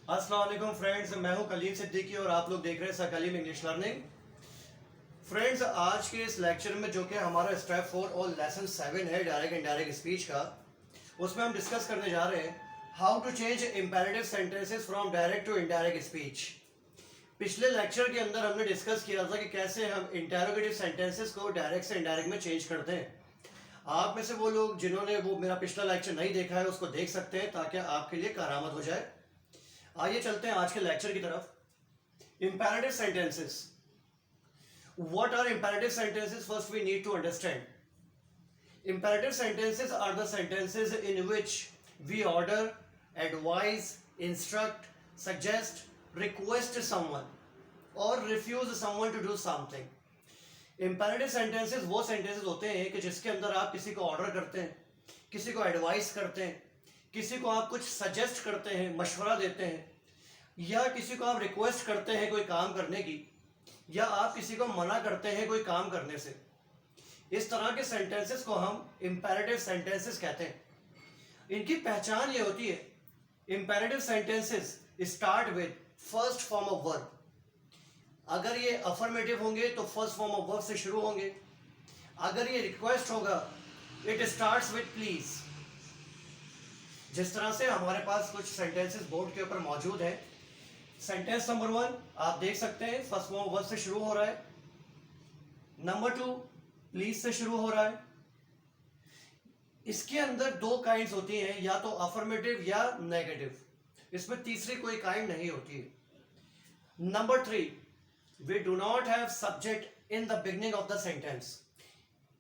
अस्सलाम वालेकुम फ्रेंड्स, मैं हूं कलीम सिद्दीकी और आप लोग देख रहे हैं sir Kaleem English learning. Friends, आज के इस लेक्चर में जो कि हमारा स्टेप 4 और लेसन 7 है डायरेक्ट इनडायरेक्ट स्पीच का, उसमें हम डिस्कस करने जा रहे हैं how to change imperative sentences from direct to indirect speech. पिछले लेक्चर के अंदर हमने डिस्कस किया था कि कैसे हम इंटेरोगेटिव सेंटेंसेस को डायरेक्ट से इनडायरेक्ट में चेंज करते हैं। आप में से वो लोग जिन्होंने वो मेरा पिछला लेक्चर नहीं देखा है उसको देख सकते हैं ताकि आपके लिए करामत हो जाए। आइए चलते हैं आज के लेक्चर की तरफ। Imperative sentences, what are imperative sentences? First we need to understand imperative sentences are the sentences in which we order, advise, instruct, suggest, request someone or refuse someone to do something. imperative sentences वो sentences होते हैं कि जिसके अंदर आप किसी को order करते हैं, किसी को एडवाइस करते हैं, किसी को आप कुछ सजेस्ट करते हैं, मशवरा देते हैं, या किसी को आप रिक्वेस्ट करते हैं कोई काम करने की, या आप किसी को मना करते हैं कोई काम करने से। इस तरह के सेंटेंसेस को हम इंपेरेटिव सेंटेंसेस कहते हैं। इनकी पहचान ये होती है, imperative sentences start with first form of verb. अगर ये अफर्मेटिव होंगे तो फर्स्ट फॉर्म ऑफ वर्ब से शुरू होंगे। अगर ये रिक्वेस्ट होगा, इट स्टार्ट्स विद प्लीज। जिस तरह से हमारे पास कुछ सेंटेंसेस बोर्ड के ऊपर मौजूद है। सेंटेंस नंबर 1 आप देख सकते हैं, फर्स्ट फॉर्म ऑफ वर्ब से शुरू हो रहा है। नंबर 2 प्लीज से शुरू हो रहा है। इसके अंदर दो काइंड्स होती हैं, या तो अफर्मेटिव या नेगेटिव। इसमें तीसरी कोई काइंड नहीं होती है। Number 3 we do not have subject in the beginning of the sentence.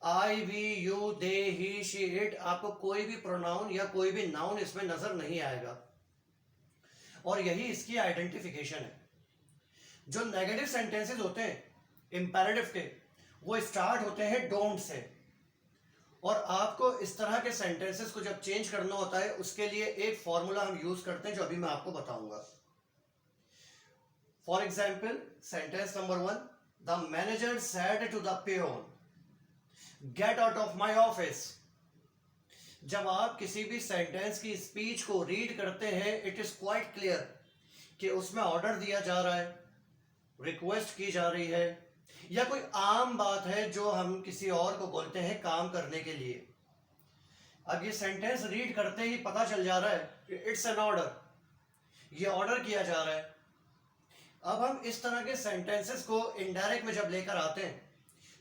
I, we, you, they, he, she, it, आपको कोई भी प्रोनाउन या कोई भी नाउन इसमें नजर नहीं आएगा, और यही इसकी आइडेंटिफिकेशन है। जो नेगेटिव सेंटेंसेस होते हैं इंपेरेटिव के, वो स्टार्ट होते हैं डोंट से, और आपको इस तरह के सेंटेंसेस को जब चेंज करना होता है उसके लिए एक फॉर्मूला हम यूज करते हैं जो अभी मैं आपको बताऊंगा। For example, sentence number 1, the manager said to the peon, get out of my office. जब आप किसी भी सेंटेंस की स्पीच को रीड करते हैं, इट इज क्वाइट क्लियर कि उसमें ऑर्डर दिया जा रहा है, रिक्वेस्ट की जा रही है, या कोई आम बात है जो हम किसी और को बोलते हैं काम करने के लिए। अब ये सेंटेंस रीड करते ही पता चल जा रहा है कि इट्स एन ऑर्डर, ये ऑर्डर किया जा रहा है। अब हम इस तरह के सेंटेंसेस को इनडायरेक्ट में जब लेकर आते हैं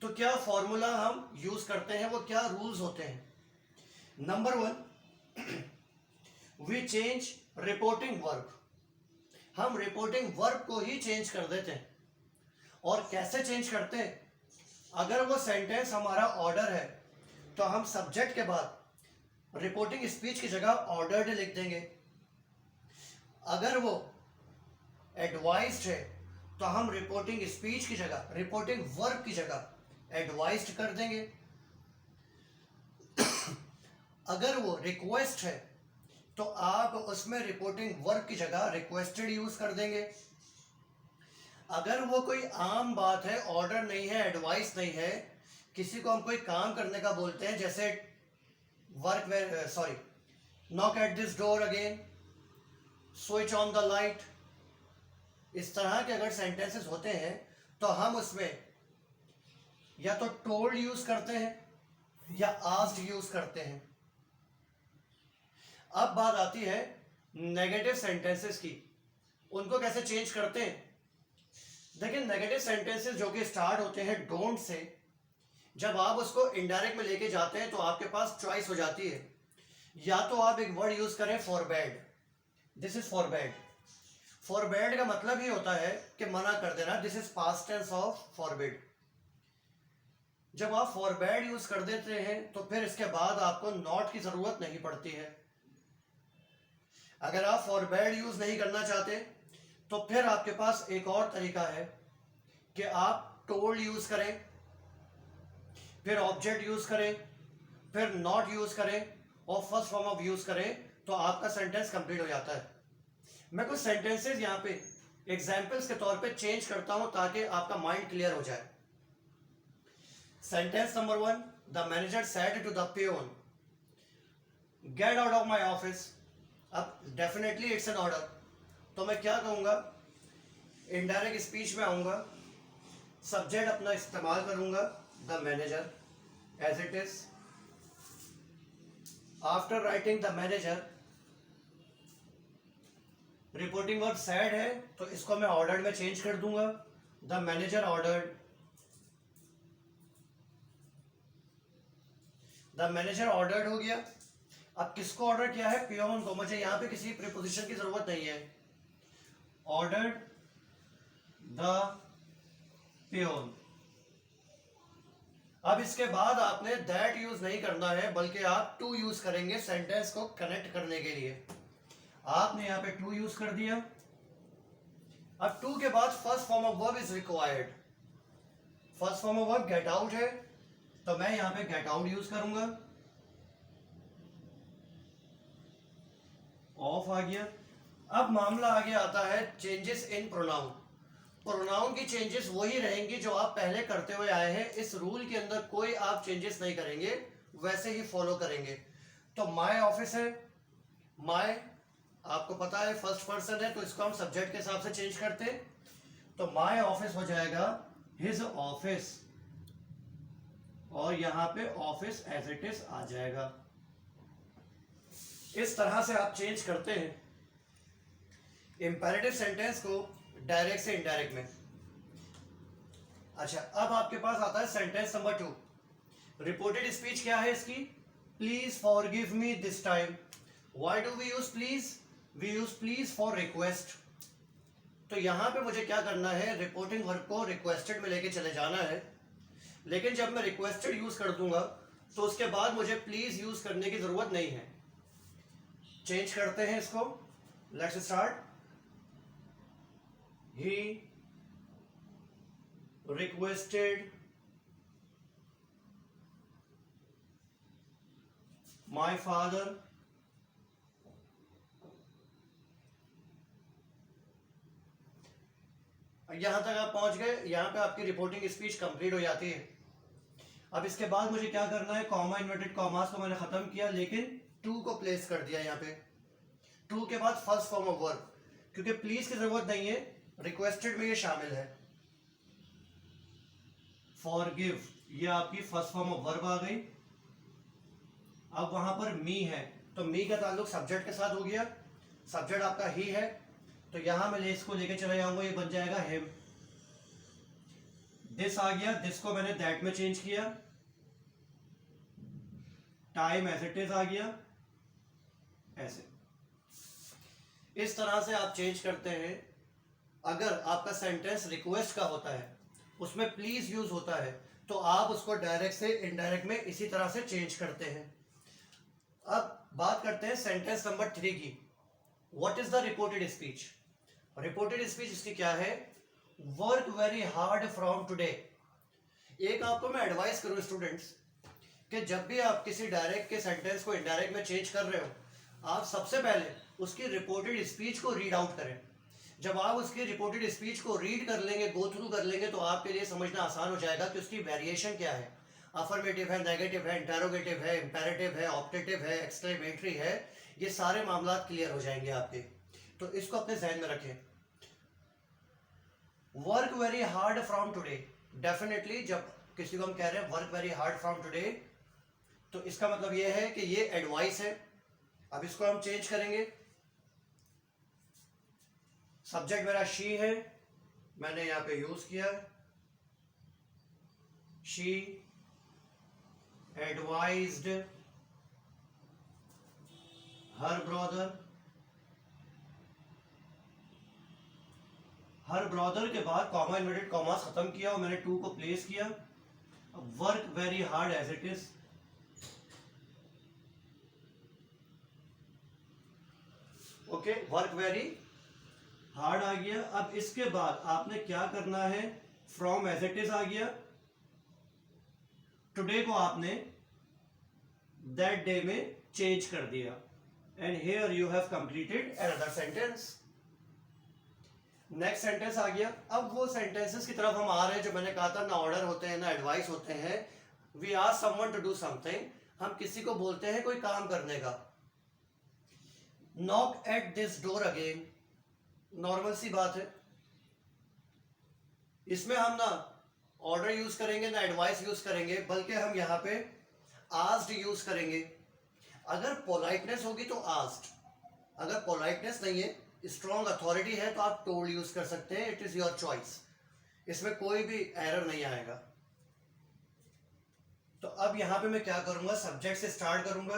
तो क्या फॉर्मूला हम यूज करते हैं, वो क्या रूल्स होते हैं? Number 1, we change reporting verb. हम रिपोर्टिंग वर्ब को ही चेंज कर देते हैं। और कैसे चेंज करते हैं? अगर वो सेंटेंस हमारा ऑर्डर है तो हम सब्जेक्ट के बाद रिपोर्टिंग स्पीच की जगह ऑर्डर्ड लिख देंगे। अगर वो एडवाइस्ड है तो हम रिपोर्टिंग स्पीच की जगह, रिपोर्टिंग वर्ब की जगह एडवाइस्ड कर देंगे। अगर वो रिक्वेस्ट है तो आप उसमें रिपोर्टिंग वर्ब की जगह रिक्वेस्टेड यूज कर देंगे। अगर वो कोई आम बात है, ऑर्डर नहीं है, एडवाइस नहीं है, किसी को हम कोई काम करने का बोलते हैं, जैसे knock at this door again, switch on the light, इस तरह के अगर सेंटेंसेस होते हैं तो हम उसमें या तो टोल्ड यूज करते हैं या आस्क्ड यूज करते हैं। अब बात आती है नेगेटिव सेंटेंसेस की, उनको कैसे चेंज करते हैं? देखिए, नेगेटिव सेंटेंसेस जो कि स्टार्ट होते हैं डोंट से, जब आप उसको इनडायरेक्ट में लेके जाते हैं तो आपके पास चॉइस हो जाती है, या तो आप एक वर्ड यूज करें फॉरबैड, दिस इज फॉरबैड। फॉरबैड का मतलब ही होता है कि मना कर देना, this is past tense of forbid. जब आप फॉरबैड यूज कर देते हैं तो फिर इसके बाद आपको नॉट की जरूरत नहीं पड़ती है। अगर आप फॉरबैड यूज नहीं करना चाहते तो फिर आपके पास एक और तरीका है कि आप टोल्ड यूज करें, फिर ऑब्जेक्ट यूज करें, फिर नॉट यूज करें और फर्स्ट फॉर्म ऑफ यूज करें, तो आपका सेंटेंस कंप्लीट हो जाता है। मैं कुछ सेंटेंसेस यहां पे एग्जाम्पल्स के तौर पे चेंज करता हूं ताकि आपका माइंड क्लियर हो जाए। Sentence number 1, the manager said to the peon, get out of my office. अब डेफिनेटली इट्स एन ऑर्डर, तो मैं क्या कहूँगा, इनडायरेक्ट स्पीच में आऊँगा, सब्जेक्ट अपना इस्तेमाल करूँगा the manager as it is. After writing the manager, reporting verb said है तो इसको मैं ऑर्डर्ड में चेंज कर दूंगा, the manager ordered, the manager ordered हो गया। अब किसको ऑर्डर किया है, पियोन को। मुझे यहां पे किसी प्रीपोजिशन की जरूरत नहीं है, ऑर्डर्ड द पियोन। अब इसके बाद आपने दैट यूज नहीं करना है, बल्कि आप टू यूज करेंगे सेंटेंस को कनेक्ट करने के लिए। आपने यहां पे टू यूज कर दिया। अब टू के बाद first form of verb is required. First form of verb get out है, तो मैं यहां पे गेट आउट यूज करूंगा, ऑफ आ गया। अब मामला आगे आता है चेंजेस इन प्रोनाउन। प्रोनाउन की चेंजेस वही रहेंगी जो आप पहले करते हुए आए हैं। इस रूल के अंदर कोई आप चेंजेस नहीं करेंगे, वैसे ही फॉलो करेंगे। तो माय ऑफिस है, माय आपको पता है फर्स्ट पर्सन है, तो इसको हम सब्जेक्ट के हिसाब से चेंज करते हैं। तो माय ऑफिस हो जाएगा हिज ऑफिस, और यहां पे ऑफिस एज इट इज आ जाएगा। इस तरह से आप चेंज करते हैं इंपेरेटिव सेंटेंस को डायरेक्ट से इनडायरेक्ट में। अच्छा, अब आपके पास आता है सेंटेंस नंबर 2। रिपोर्टेड स्पीच क्या है इसकी, please forgive me this time. Why do we use please, we use please for request. तो यहां पे मुझे क्या करना है, रिपोर्टिंग वर्ब को रिक्वेस्टेड में लेके चले जाना है। लेकिन जब मैं रिक्वेस्टेड यूज कर दूंगा तो उसके बाद मुझे प्लीज यूज करने की जरूरत नहीं है। चेंज करते हैं इसको, let's start. He requested my father यहां तक आप पहुंच गए। यहां पे आपकी रिपोर्टिंग स्पीच कंप्लीट हो जाती है। अब इसके बाद मुझे क्या करना है, कॉमा इन्वर्टेड कॉमास को मैंने खत्म किया, लेकिन टू को प्लेस कर दिया यहां पे। टू के बाद फर्स्ट फॉर्म ऑफ वर्ब, क्योंकि प्लीज की जरूरत नहीं है, रिक्वेस्टेड में ये शामिल है। फॉरगिव, ये आपकी फर्स्ट फॉर्म ऑफ वर्ब आ गई। अब वहां पर मी है, तो मी का ताल्लुक सब्जेक्ट के साथ हो गया, सब्जेक्ट आपका ही है, तो यहां मैं इसको लेके चले जाऊंगा, ये बन जाएगा हिम। दिस आ गया, दिस को मैंने दैट में चेंज किया। टाइम एज इट इज आ गया, ऐसे। इस तरह से आप चेंज करते हैं। अगर आपका सेंटेंस रिक्वेस्ट का होता है, उसमें प्लीज यूज होता है, तो आप उसको डायरेक्ट से इनडायरेक्ट में इसी तरह से चेंज करते हैं। अब बात करते हैं सेंटेंस नंबर 3 की। What is the reported speech. Reported speech इसकी क्या है, work very hard from today. एक आपको मैं एडवाइस करूं स्टूडेंट्स, कि जब भी आप किसी डायरेक्ट के सेंटेंस को इनडायरेक्ट में चेंज कर रहे हो, आप सबसे पहले उसकी रिपोर्टेड स्पीच को रीड आउट करें। जब आप उसकी रिपोर्टेड स्पीच को रीड कर लेंगे, गो थ्रू कर लेंगे, तो आपके लिए समझना आसान हो जाएगा कि उसकी वेरिएशन क्या है। अफर्मेटिव है, नेगेटिव है, इंटरोगेटिव है, इंपेरेटिव है, ऑप्टेटिव है, एक्सक्लेमेटरी है, ये सारे मामला क्लियर हो जाएंगे आपके। तो इसको अपने जहन में रखें। Work very hard from today, definitely जब किसी को हम कह रहे हैं work very hard from today, तो इसका मतलब यह है कि ये एडवाइस है। अब इसको हम चेंज करेंगे। सब्जेक्ट मेरा शी है, मैंने यहां पे यूज किया she advised her brother. Her brother के बाद कॉमा इन्वर्टेड कॉमास खत्म किया और मैंने टू को प्लेस किया। Work very hard as it is. Okay, work very hard आ गया। अब इसके बाद आपने क्या करना है, फ्रॉम एज इट इज आ गया, टुडे को आपने दैट डे में चेंज कर दिया, and here you have completed another sentence. Next sentence आ गया। अब वो सेंटेंसेस की तरफ हम आ रहे हैं जो मैंने कहा था, ना ऑर्डर होते हैं ना एडवाइस होते हैं। We ask someone to do something, हम किसी को बोलते हैं कोई काम करने का। Knock at this door again, normal सी बात है। इसमें हम ना ऑर्डर यूज करेंगे ना एडवाइस यूज करेंगे, बल्कि हम यहाँ पे आस्क्ड यूज करेंगे। अगर पोलाइटनेस होगी तो आस्क्ड, अगर पोलाइटनेस नहीं है, स्ट्रॉन्ग अथॉरिटी है, तो आप टोल्ड यूज कर सकते हैं। इट इज योर चॉइस, इसमें कोई भी एरर नहीं आएगा। तो अब यहां पे मैं क्या करूंगा, सब्जेक्ट से स्टार्ट करूंगा।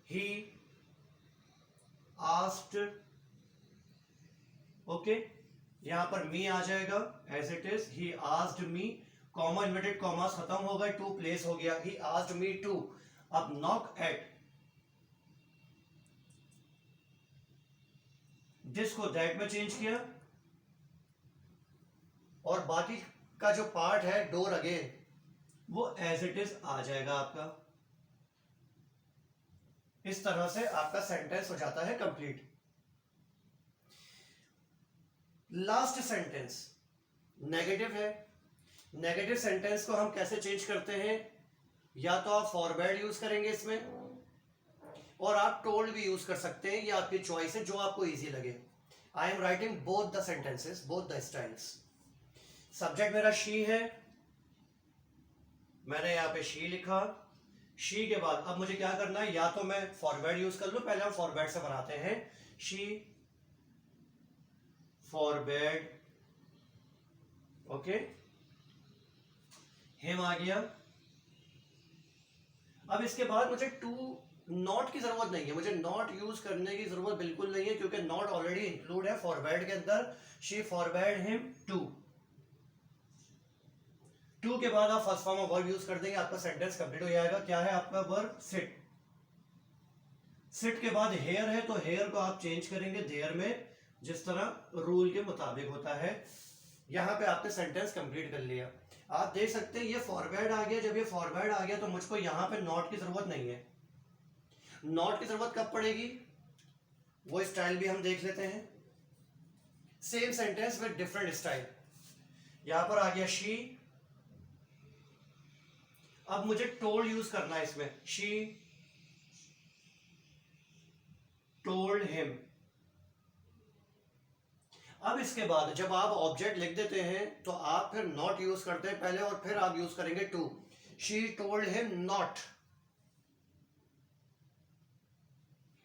ही आस्क्ड, ओके, यहां पर मी आ जाएगा as it is. He asked me, comma inverted commas खत्म हो गए, टू प्लेस हो गया। He asked me to. अब नॉक एट, दिस को दैट में चेंज किया, और बाकी का जो पार्ट है डोर अगेन, वो एज इट इज आ जाएगा आपका। इस तरह से आपका सेंटेंस हो जाता है कंप्लीट। लास्ट सेंटेंस नेगेटिव है। नेगेटिव सेंटेंस को हम कैसे चेंज करते हैं, या तो आप फॉरवर्ड यूज करेंगे इसमें, और आप टोल्ड भी यूज कर सकते हैं, ये आपकी चॉइस है, जो आपको इजी लगे। I am writing both the sentences, both the styles. Subject मेरा शी है, मैंने यहां पे शी लिखा। शी के बाद अब मुझे क्या करना है, या तो मैं फॉरवर्ड यूज कर लूं, पहले हम फॉरवर्ड से बनाते हैं। शी फॉरवर्ड, ओके, हिम आ गया। अब इसके बाद मुझे टू नॉट की जरूरत नहीं है, मुझे नॉट यूज करने की जरूरत बिल्कुल नहीं है, क्योंकि नॉट ऑलरेडी इंक्लूड है फॉरवर्ड के अंदर। She forward him to. To के बाद आप first form of verb use कर देंगे, आपका सेंटेंस कंप्लीट हो जाएगा। क्या है आपका वर्ब, सिट। सिट के बाद हेयर है, तो हेयर को आप चेंज करेंगे देयर में, जिस तरह रूल के मुताबिक होता है। यहां पे आपने सेंटेंस कंप्लीट कर लिया। आप देख सकते हैं ये फॉरवर्ड आ गया। जब ये फॉरवर्ड आ गया तो मुझको यहां पे नॉट की जरूरत नहीं है। नॉट की जरूरत कब पड़ेगी, वो स्टाइल भी हम देख लेते हैं। Same sentence with different style. यहां पर आ गया शी। अब मुझे टोल्ड यूज करना है इसमें। She told him. अब इसके बाद जब आप ऑब्जेक्ट लिख देते हैं तो आप फिर नॉट यूज करते हैं पहले, और फिर आप यूज करेंगे to. She told him not.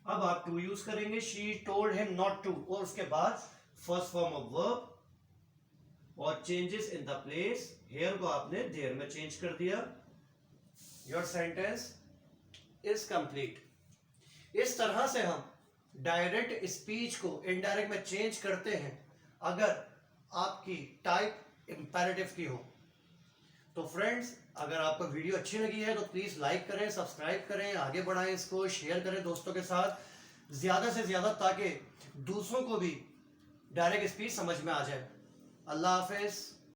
अब आप टू यूज करेंगे, she told him not to, और उसके बाद फर्स्ट फॉर्म ऑफ वर्ब और changes in the place. Here को आपने देयर में चेंज कर दिया। Your sentence is complete. इस तरह से हम डायरेक्ट स्पीच को इनडायरेक्ट में चेंज करते हैं, अगर आपकी टाइप इंपेरेटिव की हो। तो फ्रेंड्स, अगर आपको वीडियो अच्छी लगी है तो प्लीज लाइक करें, सब्सक्राइब करें, आगे बढ़ाएं इसको, शेयर करें दोस्तों के साथ ज्यादा से ज्यादा, ताकि दूसरों को भी डायरेक्ट स्पीच समझ में आ जाए। अल्लाह हाफिज।